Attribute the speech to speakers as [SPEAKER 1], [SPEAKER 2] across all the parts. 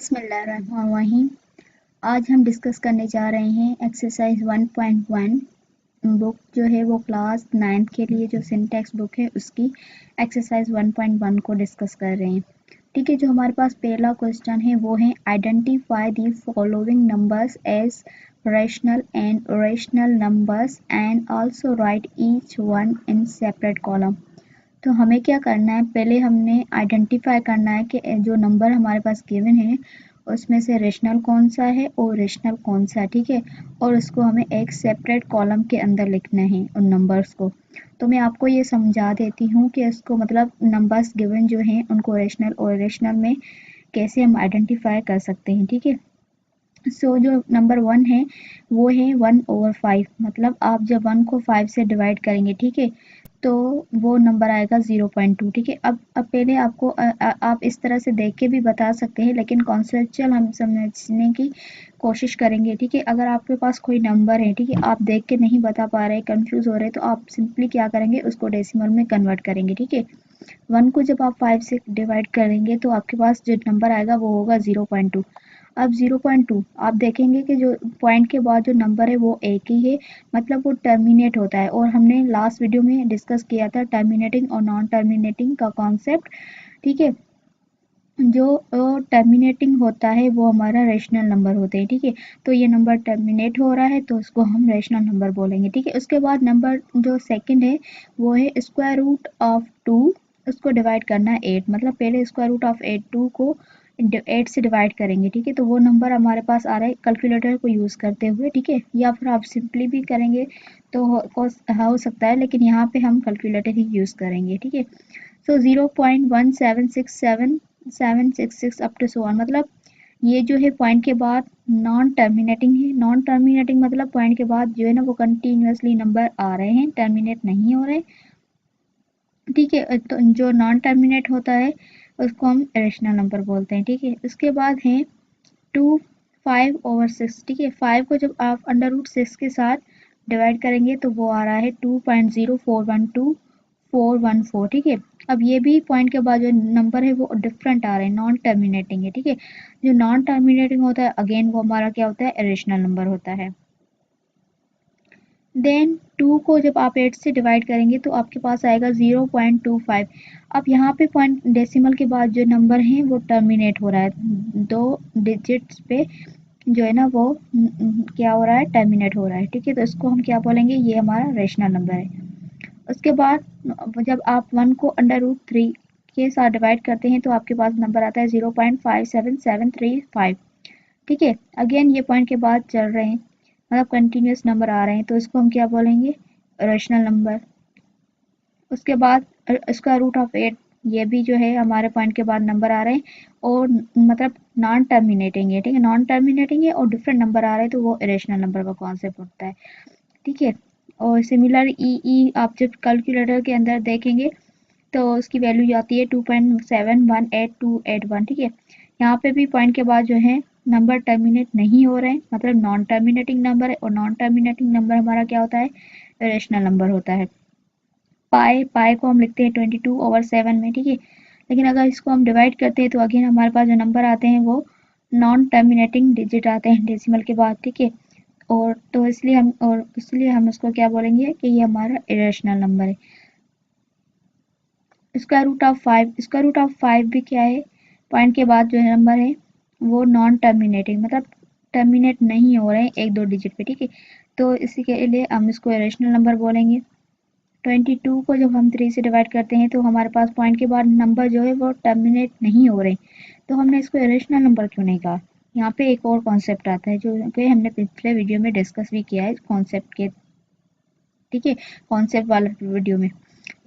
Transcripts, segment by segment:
[SPEAKER 1] बिस्मिल्लाहिर्रहमानिर्रहीम। आज हम डिस्कस करने जा रहे हैं एक्सरसाइज 1.1 बुक जो है वो क्लास 9 के लिए जो सिंटैक्स बुक है उसकी एक्सरसाइज 1.1 को डिस्कस कर रहे हैं। ठीक है, जो हमारे पास पहला क्वेश्चन है वो है identify the following numbers as rational and irrational numbers and also write each one in separate column. तो हमें क्या करना है, पहले हमने आइडेंटिफाई करना है कि जो नंबर हमारे पास गिवन है उसमें से रेशनल कौन सा है और रेशनल कौन सा है। ठीक है, और उसको हमें एक सेपरेट कॉलम के अंदर लिखना है उन नंबर्स को। तो मैं आपको ये समझा देती हूँ कि इसको मतलब नंबर्स गिवन जो हैं उनको रेशनल और इरेशनल में कैसे हम आइडेंटिफाई कर सकते हैं। ठीक है, जो नंबर 1 है वो है 1/5, मतलब आप जब 1 को 5 से डिवाइड करेंगे, ठीक है, तो वो नंबर आएगा 0.2। ठीक है, अब पहले आपको आप इस तरह से देख के भी बता सकते हैं, लेकिन कॉन्सेप्चुअल हम समझने की कोशिश करेंगे। ठीक है, अगर आपके पास कोई नंबर है, ठीक है, आप देख के नहीं बता पा रहे, कंफ्यूज हो रहे, तो आप सिंपली क्या करेंगे, उसको डेसिमल में कन्वर्ट करेंगे। ठीक है, 1 को जब आप 5 से डिवाइड करेंगे तो आपके पास जो नंबर आएगा वो होगा 0.2। अब 0.2 आप देखेंगे कि जो पॉइंट के बाद जो नंबर है वो एक ही है, मतलब वो टर्मिनेट होता है। और हमने लास्ट वीडियो में डिस्कस किया था टर्मिनेटिंग और नॉन टर्मिनेटिंग का कॉन्सेप्ट। ठीक है, जो टर्मिनेटिंग होता है वो हमारा रेशनल नंबर होते हैं। ठीक है, तो ये नंबर टर्मिनेट हो रहा है तो उसको हम रेशनल नंबर बोलेंगे। ठीक है, उसके बाद नंबर जो सेकंड है वो है स्क्वायर रूट ऑफ 2, उसको डिवाइड करना है 8, मतलब पहले स्क्वायर रूट ऑफ 8 को 8 से डिवाइड करेंगे। ठीक है, तो वो नंबर हमारे पास आ रहा है कैलकुलेटर को यूज़ करते हुए। ठीक है, या फिर आप सिंपली भी करेंगे तो हो सकता है, लेकिन यहाँ पे हम कैलकुलेटर ही यूज़ करेंगे। ठीक है, सो 0.1767766 अप टू सो ऑन, मतलब ये जो है पॉइंट के बाद नॉन टर्मिनेटिंग है। नॉन टर्मिनेटिंग मतलब पॉइंट के बाद जो है ना वो कंटिन्यूसली नंबर आ रहे हैं, टर्मिनेट नहीं हो रहे। ठीक है, तो जो नॉन टर्मिनेट होता है उसको हम इरेशनल नंबर बोलते हैं। ठीक है, उसके बाद है 2 5/6। ठीक है, 5 को जब आप √6 के साथ डिवाइड करेंगे तो वो आ रहा है 2.0412414। ठीक है, अब ये भी पॉइंट के बाद जो नंबर है वो डिफरेंट आ रहे हैं, नॉन टर्मिनेटिंग है। ठीक है, जो नॉन टर्मिनेटिंग होता है अगेन वो हमारा क्या होता है, इरेशनल नंबर होता है। देन 2 को जब आप 8 से डिवाइड करेंगे तो आपके पास आएगा 0.25। अब यहाँ पे पॉइंट डेसिमल के बाद जो नंबर है वो टर्मिनेट हो रहा है, 2 डिजिट्स पे जो है ना वो क्या हो रहा है, टर्मिनेट हो रहा है। ठीक है, तो इसको हम क्या बोलेंगे, ये हमारा रेशनल नंबर है। उसके बाद जब आप 1 को √3 के साथ डिवाइड करते हैं तो आपके पास नंबर आता है 0.57735। ठीक है, अगेन ये पॉइंट के बाद चल रहे हैं, मतलब कंटिन्यूस नंबर आ रहे हैं, तो इसको हम क्या बोलेंगे, रेशनल नंबर। उसके बाद इसका √8, ये भी जो है हमारे पॉइंट के बाद नंबर आ रहे हैं और मतलब नॉन टर्मिनेटिंग है। ठीक है, नॉन टर्मिनेटिंग है और डिफरेंट नंबर आ रहे हैं, तो वो इरेशनल नंबर का कॉन्सेप्ट होता है। ठीक है, और सिमिलर ई आप जब कैलकुलेटर के अंदर देखेंगे तो उसकी वैल्यू जाती है 2.718281। ठीक है, यहाँ पे भी पॉइंट के बाद जो है नंबर टर्मिनेट नहीं हो रहे हैं, मतलब नॉन टर्मिनेटिंग नंबर है, और नॉन टर्मिनेटिंग नंबर हमारा क्या होता है, रेशनल नंबर होता है। पाई को हम लिखते हैं 22/7 में। ठीक है, लेकिन अगर इसको हम डिवाइड करते हैं तो अगेन हमारे पास जो नंबर आते हैं वो नॉन टर्मिनेटिंग डिजिट आते हैं डेसिमल के बाद। ठीक है, और तो इसलिए हम उसको क्या बोलेंगे कि ये हमारा इरेशनल नंबर है। स्क्वायर रूट ऑफ 5 भी क्या है, पॉइंट के बाद जो नंबर है वो नॉन टर्मिनेटिंग, मतलब टर्मिनेट नहीं हो रहे हैं 1-2 डिजिट पे। ठीक है, तो इसी के लिए हम इसको इरेशनल नंबर बोलेंगे। 22 को जब हम 3 से डिवाइड करते हैं तो हमारे पास पॉइंट के बाद नंबर जो है वो टर्मिनेट नहीं हो रहे, तो हमने इसको इरेशनल नंबर क्यों नहीं कहा। यहाँ पे एक और कॉन्सेप्ट आता है जो कि हमने पिछले वीडियो में डिस्कस भी किया है कॉन्सेप्ट के। ठीक है, कॉन्सेप्ट वाले वीडियो में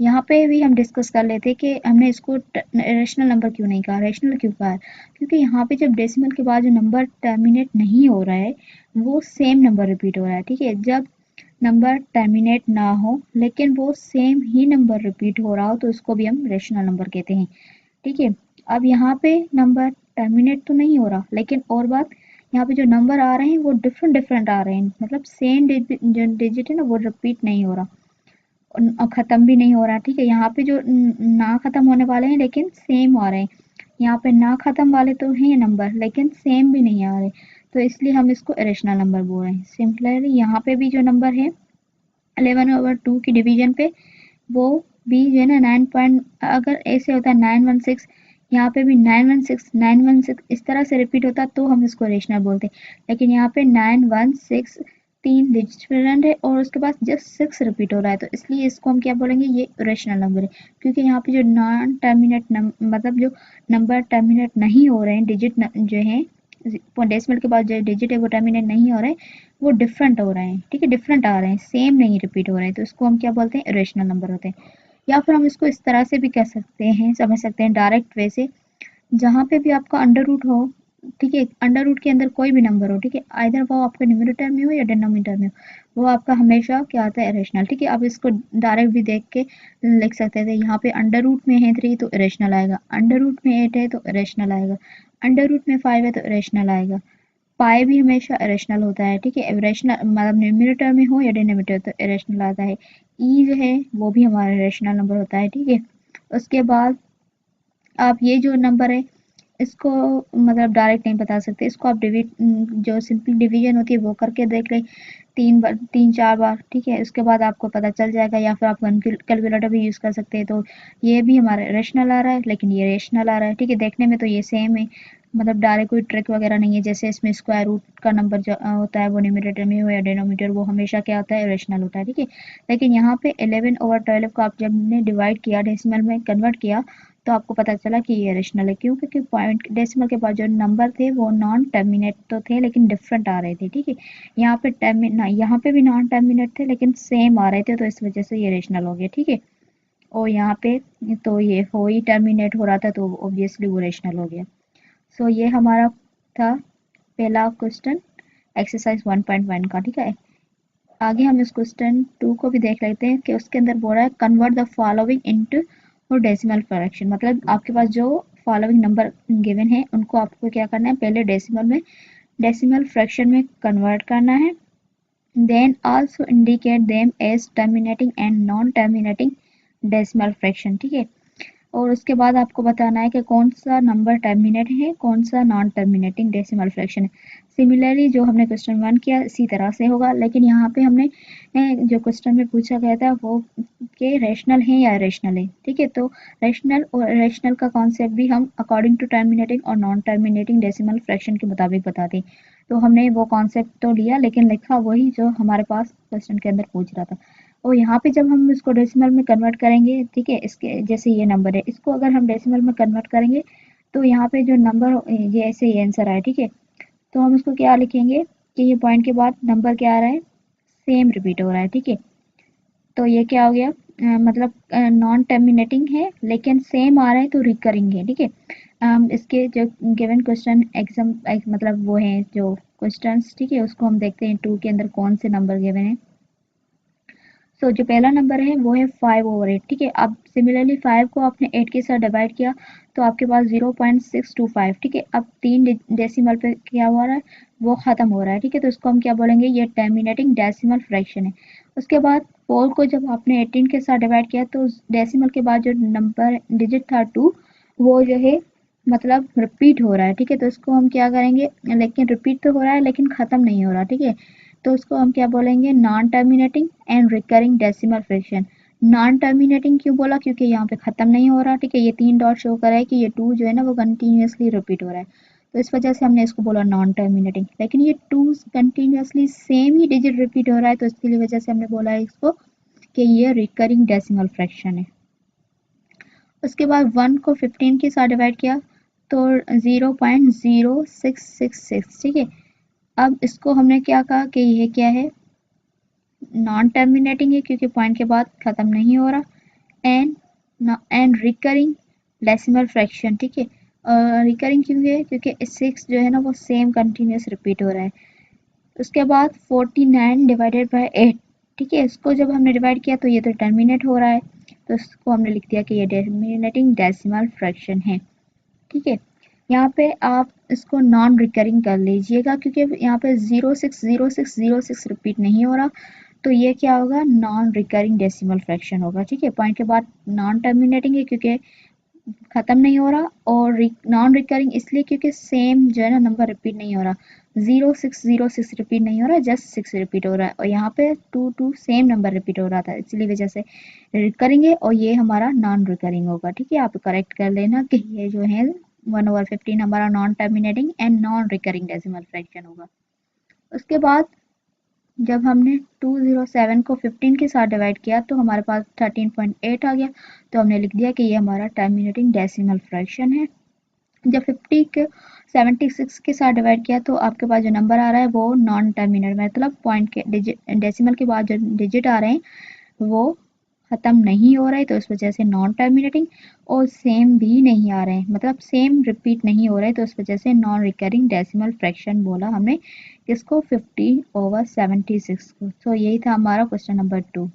[SPEAKER 1] यहाँ पे भी हम डिस्कस कर लेते कि हमने इसको रेशनल नंबर क्यों नहीं कहा, रेशनल क्यों कहा, क्योंकि यहाँ पे जब डेसिमल के बाद जो नंबर टर्मिनेट नहीं हो रहा है वो सेम नंबर रिपीट हो रहा है। ठीक है, जब नंबर टर्मिनेट ना हो लेकिन वो सेम ही नंबर रिपीट हो रहा हो तो उसको भी हम रेशनल नंबर कहते हैं। ठीक है, अब यहाँ पे नंबर टर्मिनेट तो नहीं हो रहा, लेकिन और बात, यहाँ पे जो नंबर आ रहे हैं वो डिफरेंट आ रहे हैं, मतलब सेम जो डिजिट है ना वो रिपीट नहीं हो रहा और ख़त्म भी नहीं हो रहा। ठीक है, यहाँ पे जो ना ख़त्म होने वाले हैं लेकिन सेम आ रहे हैं, यहाँ पे ना ख़त्म वाले तो हैं नंबर लेकिन सेम भी नहीं आ रहे, तो इसलिए हम इसको इरेशनल नंबर बोल रहे हैं। सिमिलरली यहाँ पे भी जो नंबर है 11/2 की डिवीजन पे वो भी जो है ना 9 पॉइंट, अगर ऐसे होता है 916, यहाँ पे भी 916 इस तरह से रिपीट होता तो हम इसको रेशनल बोलते, लेकिन यहाँ पे 916 तीन डिफरेंट है और उसके बाद जस्ट 6 रिपीट हो रहा है, तो इसलिए इसको हम क्या बोलेंगे, ये रेशनल नंबर है। क्योंकि यहाँ पे जो नॉन टर्मिनेट मतलब जो नंबर टर्मिनेट नहीं हो रहे हैं, डिजिट जो है डेसिमल के बाद जो डिजिट है वो टर्मिनेट नहीं हो रहे हैं, वो डिफरेंट हो रहे हैं, ठीक है, डिफरेंट आ रहे हैं, सेम नहीं रिपीट हो रहे हैं, तो इसको हम क्या बोलते हैं, इरेशनल नंबर होते हैं। या फिर हम इसको इस तरह से भी कह सकते हैं, समझ सकते हैं डायरेक्ट वे से, जहाँ पे भी आपका अंडर रूट हो, ठीक है, अंडर रूट के अंदर कोई भी नंबर हो, ठीक है, आइदर वो आपके न्यूमरेटर में हो या डिनोमिनेटर में हो, वो आपका हमेशा क्या आता है, इरेशनल, ठीक है। आप इसको डायरेक्ट भी देख के लिख सकते थे, यहाँ पे अंडर रूट में है 3 तो इरेशनल आएगा, अंडर रूट में 8 है तो इरेशनल आएगा, अंडर रूट में 5 है तो इरेशनल आएगा। पाई भी हमेशा इरेशनल होता है, ठीक है, इरेशनल मतलब न्यूमरेटर में हो या डिनोमिनेटर तो इरेशनल आता है। ई जो है वो भी हमारा इरेशनल नंबर होता है, ठीक है। उसके बाद आप ये जो नंबर है इसको मतलब डायरेक्ट नहीं बता सकते, इसको आप जो सिंपल डिवीजन होती है वो करके देख ले 3-4 बार, ठीक है, उसके बाद आपको पता चल जाएगा। या फिर आप कैलकुलेटर भी यूज़ कर सकते हैं, तो ये भी हमारा रेशनल आ रहा है लेकिन ये रेशनल आ रहा है, ठीक है, देखने में तो ये सेम है, मतलब डायरेक्ट कोई ट्रिक वगैरह नहीं है। जैसे इसमें स्क्वायर रूट का नंबर जो होता है वो न्यूमरेटर में हो या डिनोमिनेटर, वो हमेशा क्या होता है, रेशनल होता है, ठीक है। लेकिन यहाँ पे 11/12 को आप जब ने डिवाइड किया, डेसिमल में कन्वर्ट किया, तो आपको पता चला कि ये रेशनल है। क्यों? क्योंकि पॉइंट डेसिमल के बाद जो नंबर थे वो नॉन टर्मिनेट तो थे लेकिन डिफरेंट आ रहे थे, ठीक है। यहाँ पे भी नॉन टर्मिनेट थे लेकिन सेम आ रहे थे, तो इस वजह से ये रेशनल हो गया, ठीक है। और यहाँ पे तो ये हो ही टर्मिनेट हो रहा था तो ऑब्वियसली वो रेशनल हो गया। सो ये हमारा था पहला क्वेश्चन एक्सरसाइज 1.1 का, ठीक है। आगे हम इस क्वेश्चन 2 को भी देख लेते हैं कि उसके अंदर बोल रहा है कन्वर्ट द फॉलोइंग इनटू और डेसिमल फ्रैक्शन, मतलब आपके पास जो फॉलोइंग नंबर गिवन है उनको आपको क्या करना है, पहले डेसिमल फ्रैक्शन में कन्वर्ट करना है, then also indicate them as terminating and non terminating decimal fraction, ठीक है। और उसके बाद आपको बताना है कि कौन सा नंबर टर्मिनेट है, कौन सा नॉन टर्मिनेटिंग डेसिमल फ्रैक्शन है। सिमिलरली जो हमने क्वेश्चन 1 किया इसी तरह से होगा, लेकिन यहाँ पे हमने जो क्वेश्चन में पूछा गया था वो के रेशनल है या इरेशनल है, ठीक है। तो रेशनल और इरेशनल का कॉन्सेप्ट भी हम अकॉर्डिंग टू टर्मिनेटिंग और नॉन टर्मिनेटिंग डेसिमल फ्रैक्शन के मुताबिक बताते हैं। तो हमने वो कॉन्सेप्ट तो लिया लेकिन लिखा वही जो हमारे पास क्वेश्चन के अंदर पूछ रहा था। और यहाँ पे जब हम इसको डेसिमल में कन्वर्ट करेंगे, ठीक है, इसके जैसे ये नंबर है, इसको अगर हम डेसिमल में कन्वर्ट करेंगे तो यहाँ पे जो नंबर ये ऐसे ही आंसर आए, ठीक है। तो हम इसको क्या लिखेंगे कि ये पॉइंट के बाद नंबर क्या आ रहा है, सेम रिपीट हो रहा है, ठीक है। तो ये क्या हो गया, मतलब नॉन टर्मिनेटिंग है लेकिन सेम आ रहा है तो रिकरिंग है, ठीक है। इसके जो गिवन क्वेश्चन एग्जाम मतलब वो हैं जो क्वेश्चंस, ठीक है, उसको हम देखते हैं 2 के अंदर कौन से नंबर गिवन है। सो जो पहला नंबर है वो है 5/8, ठीक है। अब सिमिलरली 5 को आपने 8 के साथ डिवाइड किया तो आपके पास 0.625, ठीक है। अब 3 डेसिमल पे क्या हो रहा है, वो ख़त्म हो रहा है, ठीक है। तो इसको हम क्या बोलेंगे, ये टर्मिनेटिंग डेसिमल फ्रैक्शन है। उसके बाद 4 को जब आपने 18 के साथ डिवाइड किया तो डेसिमल के बाद जो नंबर डिजिट था 2, वो जो है मतलब रिपीट हो रहा है, ठीक है। तो इसको हम क्या करेंगे, लेकिन रिपीट तो हो रहा है लेकिन ख़त्म नहीं हो रहा, ठीक है। तो उसको हम क्या बोलेंगे, non terminating and recurring decimal fraction. Non terminating क्यों बोला, क्योंकि यहाँ पे ख़त्म नहीं हो रहा, ठीक है। ये 3 डॉट शो कर रहा है कि ये 2 जो है ना वो कंटिन्यूसली रिपीट हो रहा है, तो इस वजह से हमने इसको बोला नॉन टर्मिनेटिंग। लेकिन ये 2 कंटिन्यूसली सेम ही डिजिट रिपीट हो रहा है, तो इसकी वजह से हमने बोला है इसको कि ये रिकरिंग डेसिमल फ्रैक्शन है। उसके बाद 1 को 15 के साथ डिवाइड किया तो 0.0666, ठीक है। अब इसको हमने क्या कहा कि यह क्या है, नॉन टर्मिनेटिंग है क्योंकि पॉइंट के बाद ख़त्म नहीं हो रहा, एंड रिकरिंग डेसिमल फ्रैक्शन, ठीक है। रिकरिंग क्यों है, क्योंकि 6 जो है ना वो सेम कंटिन्यूस रिपीट हो रहा है। उसके बाद 49 डिवाइडेड बाय 8, ठीक है। इसको जब हमने डिवाइड किया तो ये तो टर्मिनेट हो रहा है, तो इसको हमने लिख दिया कि ये टर्मिनेटिंग डेसिमल फ्रैक्शन है, ठीक है। यहाँ पे आप इसको नॉन रिकरिंग कर लीजिएगा क्योंकि यहाँ पे 060606 रिपीट नहीं हो रहा, तो ये क्या होगा, नॉन रिकरिंग डेसिमल फ्रैक्शन होगा, ठीक है। पॉइंट के बाद नॉन टर्मिनेटिंग है क्योंकि ख़त्म नहीं हो रहा, और नॉन रिकरिंग इसलिए क्योंकि सेम जो है ना नंबर रिपीट नहीं हो रहा, 0606 रिपीट नहीं हो रहा, जस्ट 6 रिपीट हो रहा है, और यहाँ पे 22 सेम नंबर रिपीट हो रहा था, इसलिए वजह से रिकरिंग है, और ये हमारा नॉन रिकरिंग होगा। ठीक है, आप करेक्ट कर लेना कि ये जो है 1/15 हमारा non terminating and non recurring decimal fraction होगा। उसके बाद जब हमने 207 को 15 के साथ डिवाइड किया तो हमारे पास 13.8 आ गया, तो हमने लिख दिया कि ये हमारा टर्मिनेटिंग डेसिमल फ्रैक्शन है। जब 50 के 76 के साथ डिवाइड किया तो आपके पास जो नंबर आ रहा है वो नॉन टर्मिनेट, मतलब पॉइंट के डिजिट डेसिमल के बाद जो डिजिट आ रहे हैं वो ख़त्म नहीं हो रहे, तो इस वजह से नॉन टर्मिनेटिंग, और सेम भी नहीं आ रहे हैं, मतलब सेम रिपीट नहीं हो रहे, तो इस वजह से नॉन रिकरिंग डेसिमल फ्रैक्शन बोला हमने किसको, 50/76 को। तो यही था हमारा क्वेश्चन नंबर 2।